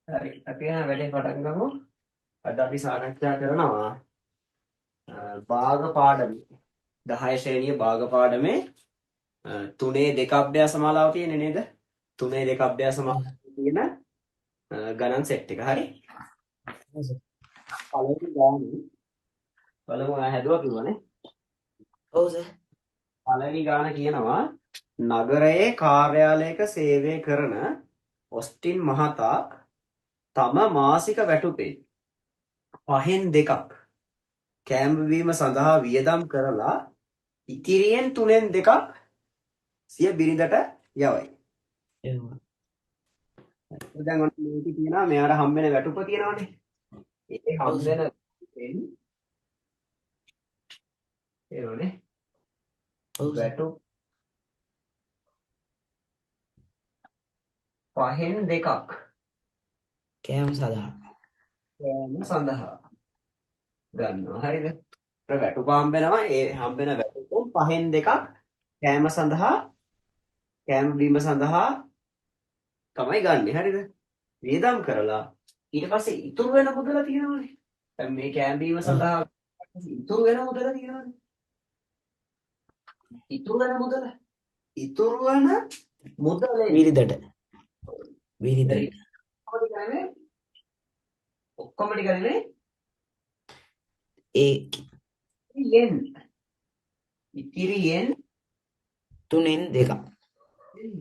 හරි අපි වැඩේ පටන් ගමු. අද අපි සාකච්ඡා කරනවා භාග පාඩමේ 10 ශ්‍රේණිය භාග පාඩමේ 3 2 අභ්‍යාස මාලාව තියෙන්නේ නේද? 3 2 අභ්‍යාස මාලාවේ තියෙන ගණන් සෙට් එක. හරි. පළවෙනි ගාන බලමු හැදුවා කිව්වනේ. ඔව් සර්. පළවෙනි ගාන කියනවා නගරයේ කාර්යාලයක සේවය කරන ඔස්ටින් මහතා තම මාසික වැටුපේ 5න් 2ක් කෑම සඳහා වියදම් කරලා ඉතිරියෙන් 3න් 2ක් සිය බිරිඳට යවයි. දැන් ඔන්න මේක කියනවා මෙයාට හම්බ වෙන වැටුප තියෙනවානේ. ඒ හම්බ වෙන වැටුපෙන් ඒනෝනේ වැටුප 5න් 2ක් කෑම සඳහා ගන්නවා. හරිද? ඒත් වැටුප හම්බ වෙනවා. ඒ හම්බ වෙන වැටුපෙන් 5න් 2ක් කෑම බීම සඳහා තමයි ගන්නෙ. හරිද? වියදම් කරලා ඊට පස්සේ ඉතුරු වෙන මුදල තියෙනවානේ. දැන් මේ කෑම බීම සඳහා ඉතුරු වෙන මුදල තියෙනවානේ. ඉතුරු වෙන මුදලේ විරිදට ඔක්කොම ටික නෙමෙයි ඒ ඉතිරියෙන් 3න් 2ක්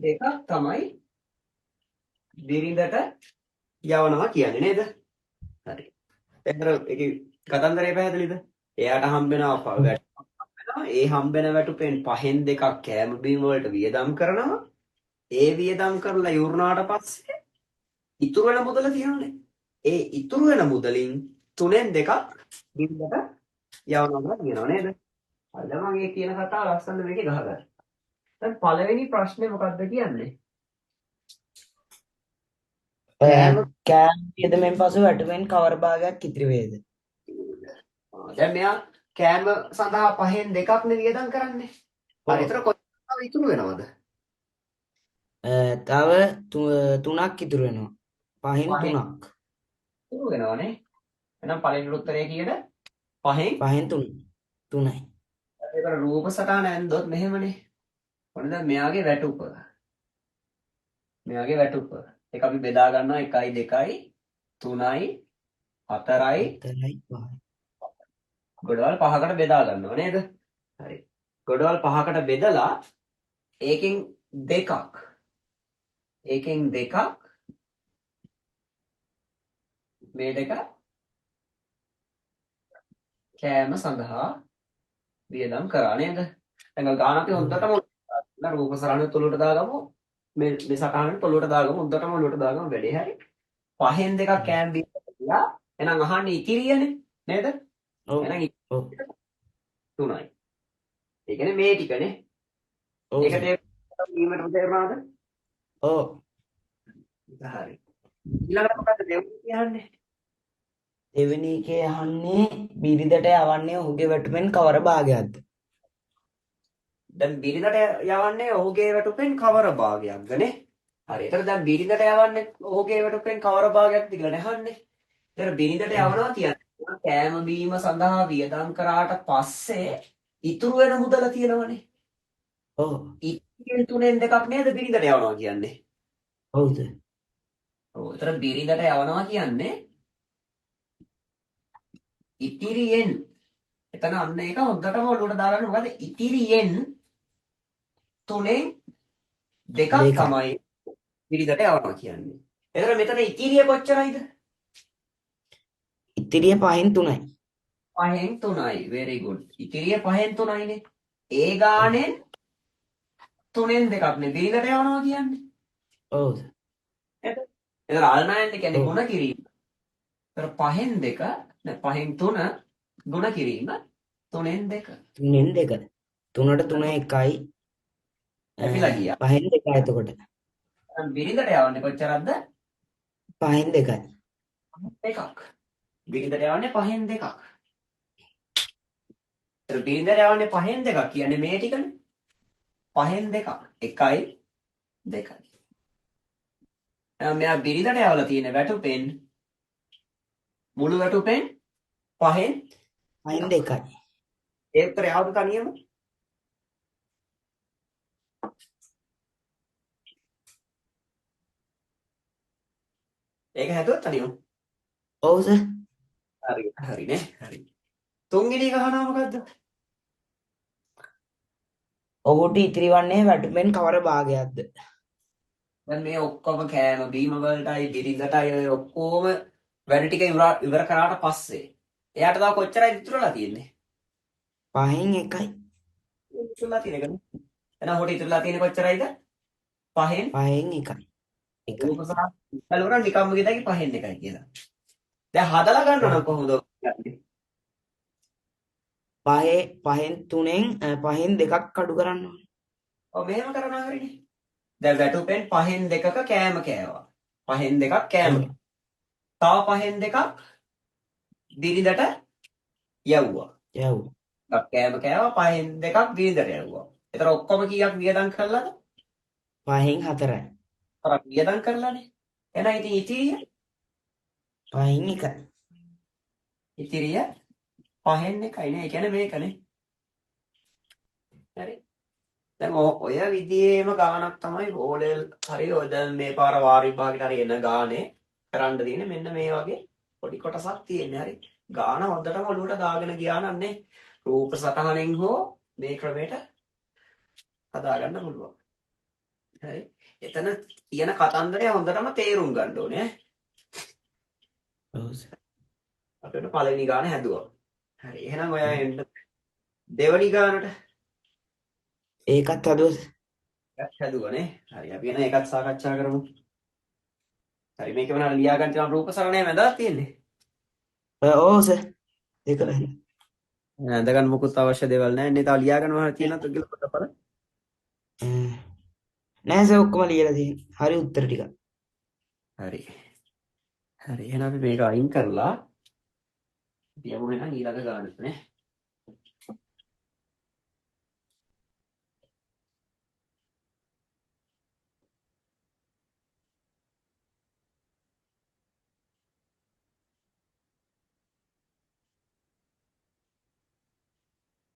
2ක් තමයි බිරිඳට යවනවා කියන්නේ නේද? හරි. එතන ඒකේ කතන්දරය පැහැදිලිද? එයාට හම්බ වෙනවා ඒ හම්බ වෙන වැටුපෙන් 5න් 2ක් කෑම බීම වලට වියදම් කරනවා. ඒ වියදම් කරලා ඉවරනාට පස්සේ ඉතුරු වෙන මුදල තියෙනනේ. ඒ ඉතුරු වෙන මුදලින් 3න් 2ක් බිරිඳට යවනවා කියනවා නේද? හරිද? මම මේ කියන කතාව ලස්සන මේකේ ගහගන්න. දැන් පළවෙනි ප්‍රශ්නේ මොකක්ද කියන්නේ? කෑම වියදමෙන් පසු වැටුපෙන් කවර භාගයක් ඉතිරි වේද? දැන් මෙයා කෑම සඳහා 5න් 2ක් නේ වියදම් කරන්නේ. හරි. ඒතර කොච්චර ඉතුරු වෙනවද? තව 3ක් ඉතුරු වෙනවා. 5න් 3ක්. ඉතුරු වෙනවනේ. එහෙනම් පළවෙනි උත්තරය කීයද? 5න් 3යි. ඒකට රූප සටහන ඇන්දොත් මෙහෙමනේ. ඔන්න දැන් මෙයාගේ වැටුප. ඒක අපි බෙදා ගන්නවා 1යි 2යි 3යි 4යි 5යි. ගොඩවල් 5කට බෙදා ගන්නවා නේද? හරි. ගොඩවල් 5කට බෙදලා ඒකෙන් දෙකක් මේ දෙක කෑම සඳහා වියදම් කරා නේද? දැන් ගාන අපි හොඳටම රූප සරණ තුලට දාගමු. මේ සටහන තුලට දාගමු. හොඳටම උඩට දාගමු වැඩේ හරි. 5න් 2ක් කෑම බීම කියලා. එහෙනම් අහන්නේ ඉතිරියනේ නේද? ඔව්. එහෙනම් ඔව්. 3යි. ඒ කියන්නේ මේ ටිකනේ. ඔව්. ඒක තේරුම්ීමට තේරුණාද? ඔව්. හරි. ඊළඟට මොකද්ද දෙවෙනි කියන්නේ? දෙවෙනි එකේ අහන්නේ බිරිඳට යවන්නේ ඔහුගේ වැටුපෙන් කවර භාගයක්ද? දැන් බිරිඳට යවන්නේ ඔහුගේ වැටුපෙන් කවර භාගයක්ද නේ? හරි. ඒතර දැන් බිරිඳට යවන්නේ ඔහුගේ වැටුපෙන් කවර භාගයක්ද කියලා නහන්නේ. ඒතර බිරිඳට යවනවා කියන්නේ කෑම බීම සඳහා වියදම් කරාට පස්සේ ඉතුරු වෙන මුදල තියෙනවනේ. ඔව්. ඉතින් 3න් 2ක් නේද බිරිඳට යවනවා කියන්නේ? ඔව්ද? ඔව්. ඒතර බිරිඳට යවනවා කියන්නේ ඉතිරියෙන් එතන අන්න ඒක හොද්දටම ඔලුවට දාගන්න. මොකද ඉතිරියෙන් 3න් 2ක් තමයි බිරිඳට යවනවා කියන්නේ. එතන මෙතන ඉතිරිය කොච්චරයිද? ඉතිරිය 5න් 3යි. 5න් 3යි. very good. ඉතිරිය 5න් 3යිනේ. ඒ ගානෙන් 3න් 2ක් නේ බිරිඳට යවනවා කියන්නේ. ඔව්ද? එතන අල්නායන්ට කියන්නේ ගුණ කිරීම. එතන 5න් 2 නෑ 5න් 3 ගුණ කිරීම 3න් 2. 3න් 2. 3ට 3 1යි. ඇපිලා ගියා. 5න් 2යි එතකොට. දැන් බිරිඳට යවන්නේ කොච්චරක්ද? 5න් 2යි. 2ක්. බිරිඳට යවන්නේ 5න් 2ක්. ඒතර බිරිඳට යවන්නේ 5න් 2ක් කියන්නේ මේ ටිකනේ. 5න් 2ක්. 1යි 2යි. මෙයා බිරිඳට යවලා තියෙන වැටුපෙන් මුළු වැටුපෙන් පහෙන් පහෙන් දෙකයි. ඒ උත්තරය ආවද තනියම? ඒක හැදුවත් තනියම. ඔව් සර්. හරි හරිනේ හරි. තුන්වෙනි එක අහනවා මොකද්ද? ඔහුට ඉතිරි වන්නේ වැටුපෙන් කවර භාගයක්ද? දැන් මේ ඔක්කොම කෑම බීම වලටයි බිරිඳටයි ඔය ඔක්කොම වැඩ ටික ඉවර කරාට පස්සේ එයාට තව කොච්චරයි ඉතුරුලා තියෙන්නේ? පහෙන් එකයි. ඉතුරුලා තියෙන එකනේ. එහෙනම් හොට ඉතුරුලා තියෙන්නේ කොච්චරයිද? පහෙන් පහෙන් එකයි. එකයි. රූප සහ බලවරන් නිකම්ම කියතයි පහෙන් එකයි කියලා. දැන් හදලා ගන්න නම් කොහොමද කියන්නේ? පහෙන් තුනෙන් පහෙන් දෙකක් අඩු කරන්න ඕනේ. ඔව් මෙහෙම කරනවා හරිනේ. දැන් වැටුපෙන් පහෙන් දෙකක කෑම කෑවා. පහෙන් දෙකක් කෑම. තව පහෙන් දෙකක් බිරිඳට යවුවා. යව්. කෑම කෑවා පහෙන් දෙකක් බිරිඳට යවුවා. ඒතර ඔක්කොම කීයක් වියදම් කළාද? පහෙන් හතරයි. අර වියදම් කරලානේ. එහෙනම් ඉතින් ඉතිරිය පහෙන් එකයි. ඉතිරිය පහෙන් එකයි නේ. ඒ කියන්නේ මේකනේ. හරි. දැන් ඔය විදිහේම ගානක් තමයි ඕලෙල් හරි ඔය දැන් මේ පාර වාරි විභාගෙට හරි එන ගානේ කරන්න තියෙන්නේ මෙන්න මේ වගේ පොඩි කොටසක් තියෙන්නේ. හරි. ගාන හොඳටම ඔලුවට දාගෙන ගියා නම් නේ රූප සටහනෙන් හෝ මේ ක්‍රමයට හදාගන්න පුළුවන්. හරි. එතන කියන කතන්දරය හොඳටම තේරුම් ගන්න ඕනේ. ඔව් සර්. අපිට පළවෙනි ගාන හැදුවා. හරි. එහෙනම් ඔයා එන්න දෙවෙනි ගානට ඒකත් හදුවා. එකක් හැදුවනේ. හරි. අපි එන එකත් සාකච්ඡා කරමු. හරි. මේක වෙනාලා ලියා ගන්න තියෙන රූප සරණය මැදලා තියෙන්නේ. ඔව් සර්. දෙක වෙන. ඇඳගන්න මොකුත් අවශ්‍ය දේවල් නැහැ. එන්නේ තව ලියා ගන්නවා තියෙනත් කියලා පොතපල. නෑ සර් ඔක්කොම ලියලා තියෙන්නේ. හරි උත්තර ටික. හරි. හරි. එහෙනම් අපි මේක අයින් කරලා යමු එහෙනම් ඊළඟ ගානට නේ.